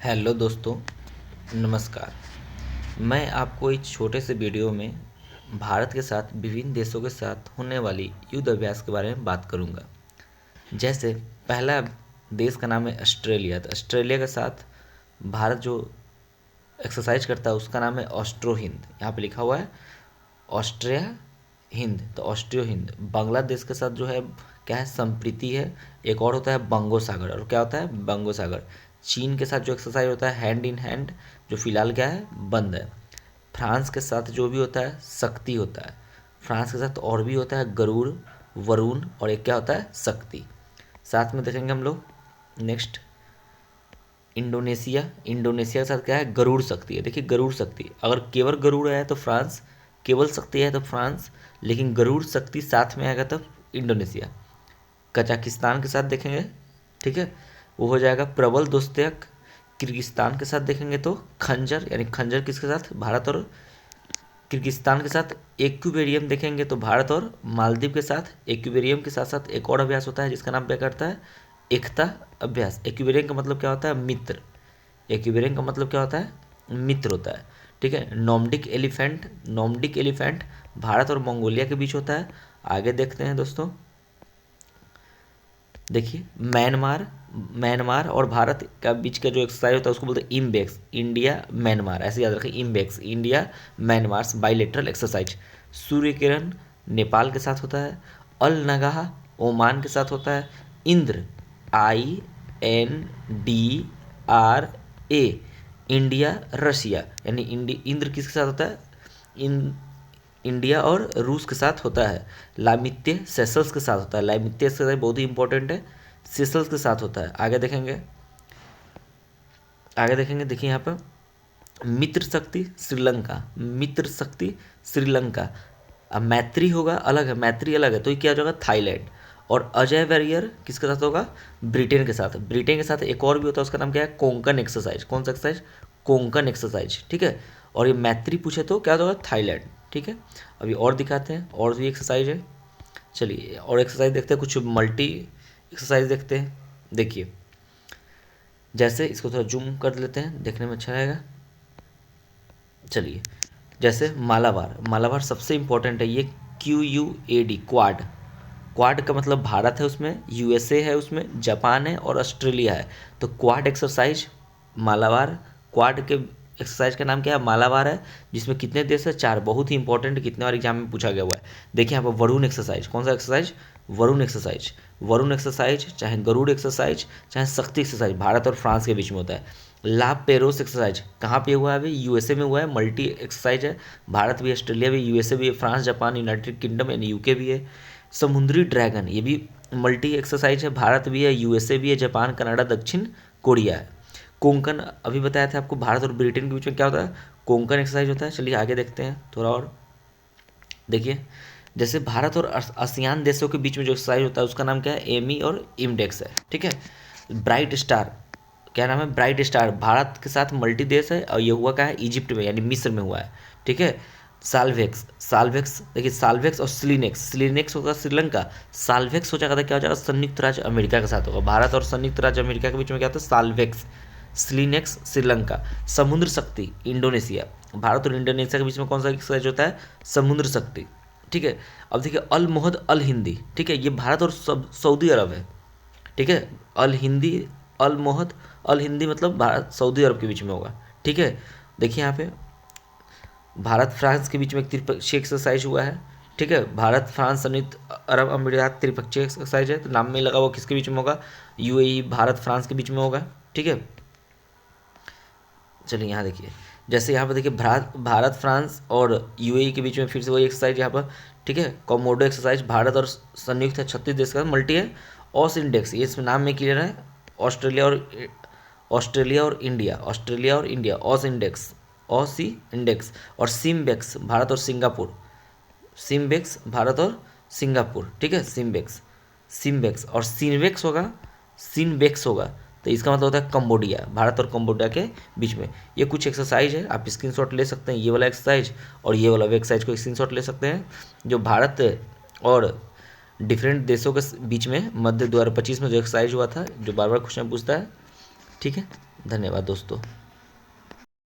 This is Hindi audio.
हेलो दोस्तों, नमस्कार। मैं आपको इस छोटे से वीडियो में भारत के साथ विभिन्न देशों के साथ होने वाली युद्ध अभ्यास के बारे में बात करूंगा। जैसे पहला देश का नाम है ऑस्ट्रेलिया। तो ऑस्ट्रेलिया के साथ भारत जो एक्सरसाइज करता है उसका नाम है ऑस्ट्रो हिंद। यहाँ पे लिखा हुआ है ऑस्ट्रिया हिंद, तो ऑस्ट्रियो हिंद। बांग्लादेश के साथ जो है क्या है, संप्रीति है। एक और होता है बंगो सागर, और क्या होता है बंगो सागर। चीन के साथ जो एक्सरसाइज होता है हैंड इन हैंड, जो फिलहाल क्या है बंद है। फ्रांस के साथ जो भी होता है शक्ति होता है। फ्रांस के साथ और भी होता है गरुड़, वरुण, और एक क्या होता है शक्ति। साथ में देखेंगे हम लोग नेक्स्ट इंडोनेशिया। इंडोनेशिया के साथ क्या है गरुड़ शक्ति है। देखिए गरुड़ शक्ति, अगर केवल गरुड़ है तो फ्रांस, केवल शक्ति है तो फ्रांस, लेकिन गरुड़ शक्ति साथ में आएगा तब इंडोनेशिया। कजाकिस्तान के साथ देखेंगे, ठीक है, वो हो जाएगा प्रबल दोस्तक। किर्गिस्तान के साथ देखेंगे तो खंजर, यानी खंजर किसके साथ, भारत और किर्गिस्तान के साथ। एक्विबेरियम देखेंगे तो भारत और मालदीव के साथ। एक्विबेरियम के साथ साथ एक और अभ्यास होता है जिसका नाम क्या करता है एकता अभ्यास। एक्विबेरियम का मतलब क्या होता है मित्र। एक्विबेरियम का मतलब क्या होता है मित्र होता है, ठीक है। Nordic elephant, Nordic elephant Bharat और मंगोलिया के बीच होता है। आगे देखते हैं दोस्तों, देखिए म्यांमार, म्यांमार और भारत का बीच का जो एक्सरसाइज होता है उसको बोलते हैं इम्बेक्स। इंडिया म्यांमार, ऐसे याद रखें IMBEX, India Myanmar bilateral exercise. Surya Kiran Nepal के साथ होता है। अल नगाह ओमान के साथ होता है। इंद्र INDRA इंडिया रशिया, यानी इंद्र किसके साथ होता है इंडिया और रूस के साथ होता है। लामित्य सेशल्स के साथ होता है। लामित्य से बहुत ही इंपॉर्टेंट है, सेशल्स के साथ होता है। आगे देखेंगे, आगे देखेंगे, देखिए यहाँ पर मित्र शक्ति श्रीलंका, मित्र शक्ति श्रीलंका। अब मैत्री होगा अलग है, मैत्री अलग है, तो ये क्या हो जाएगा थाईलैंड। और अजय वैरियर किसके साथ होगा ब्रिटेन के साथ। ब्रिटेन के साथ एक और भी होता है, उसका नाम क्या है कोंकण एक्सरसाइज। कौन सा एक्सरसाइज, कोंकण एक्सरसाइज, ठीक है। और ये मैत्री पूछे तो क्या होगा थाईलैंड, ठीक है। अभी और दिखाते हैं, और भी एक्सरसाइज है। चलिए और एक्सरसाइज देखते हैं, कुछ मल्टी एक्सरसाइज देखते हैं। देखिए जैसे इसको थोड़ा जूम कर लेते हैं, देखने में अच्छा रहेगा। चलिए जैसे मालाबार, मालाबार सबसे इंपॉर्टेंट है ये, QUAD क्वाड। क्वाड का मतलब भारत है उसमें, USA है उसमें, जापान है और ऑस्ट्रेलिया है। तो क्वाड एक्सरसाइज मालाबार, क्वाड के एक्सरसाइज का नाम क्या है मालाबार है, जिसमें कितने देश है चार। बहुत ही इंपॉर्टेंट, कितने बार एग्जाम में पूछा गया हुआ है। देखिए यहाँ पर वरुण एक्सरसाइज, कौन सा exercise Varun exercise. Varun exercise चाहे गरुड़ एक्सरसाइज चाहे शक्ति एक्सरसाइज भारत और फ्रांस के बीच में होता है। ला पेरोस एक्सरसाइज कहाँ पे हुआ है अभी, USA में हुआ है। मल्टी एक्सरसाइज है, भारत भी, ऑस्ट्रेलिया भी, USA भी है, फ्रांस, जापान, यूनाइटेड किंगडम यानी UK भी है। समुद्री ड्रैगन ये भी मल्टी एक्सरसाइज है, भारत भी है, USA भी है, जापान, कनाडा, दक्षिण कोरिया है। कोंकण अभी बताया था आपको, भारत और ब्रिटेन के बीच में क्या होता है कोंकण एक्सरसाइज होता है। चलिए आगे देखते हैं थोड़ा और। देखिए जैसे भारत और आसियान देशों के बीच में जो एक्सरसाइज होता है उसका नाम क्या है एमी और इमडेक्स है, ठीक है। ब्राइट स्टार, क्या नाम है ब्राइट स्टार, भारत के साथ मल्टी देश है, और ये हुआ क्या है इजिप्ट में यानी मिस्र में हुआ है, ठीक है। साल्वेक्स, साल्वेक्स देखिए साल्वेक्स और स्लिनेक्स, स्लिनेक्स होगा श्रीलंका, साल्वेक्स हो जाएगा तो क्या हो जाएगा संयुक्त राज्य अमेरिका के साथ होगा। भारत और संयुक्त राज्य अमेरिका के बीच में क्या होता है साल्वेक्स, स्लिनेक्स श्रीलंका। समुद्र शक्ति इंडोनेशिया, भारत और इंडोनेशिया के बीच में कौन सा एक्सरसाइज होता है समुद्र शक्ति, ठीक है। अब देखिए अल मोहद अल हिंदी, ठीक है, ये भारत और सऊदी अरब है, ठीक है। अल हिंदी, अल मोहद अल हिंदी मतलब भारत सऊदी अरब के बीच में होगा, ठीक है। देखिए यहाँ पे भारत फ्रांस के बीच में एक त्रिपक्षीय एक्सरसाइज हुआ है, ठीक है। भारत फ्रांस संयुक्त अरब अमीरात त्रिपक्षीय एक्सरसाइज है, तो नाम में लगा हुआ किसके बीच में होगा UAE भारत फ्रांस के बीच में होगा, ठीक है। चलिए यहाँ देखिए, जैसे यहाँ पर देखिए भारत फ्रांस और UAE के बीच में फिर से वही एक्सरसाइज यहाँ पर, ठीक है। कॉमोडो एक्सरसाइज भारत और संयुक्त है 36 देश का मल्टी है। ऑस इंडेक्स ये इसमें नाम में क्लियर है, ऑस्ट्रेलिया और इंडिया, ऑस्ट्रेलिया और इंडिया ऑस इंडेक्स, ऑसी इंडेक्स। और सिम्बेक्स भारत और सिंगापुर, सिम्बेक्स भारत और सिंगापुर, ठीक है। सिम्बेक्स, सिम्बेक्स और सिन्वेक्स होगा, सिनबेक्स होगा, तो इसका मतलब होता है कंबोडिया, भारत और कंबोडिया के बीच में। ये कुछ एक्सरसाइज है, आप स्क्रीनशॉट ले सकते हैं, ये वाला एक्सरसाइज और ये वाला एक्सरसाइज को स्क्रीनशॉट ले सकते हैं, जो भारत और डिफरेंट देशों के बीच में मध्य 2025 में जो एक्सरसाइज हुआ था, जो बार बार क्वेश्चन पूछता है, ठीक है। धन्यवाद दोस्तों।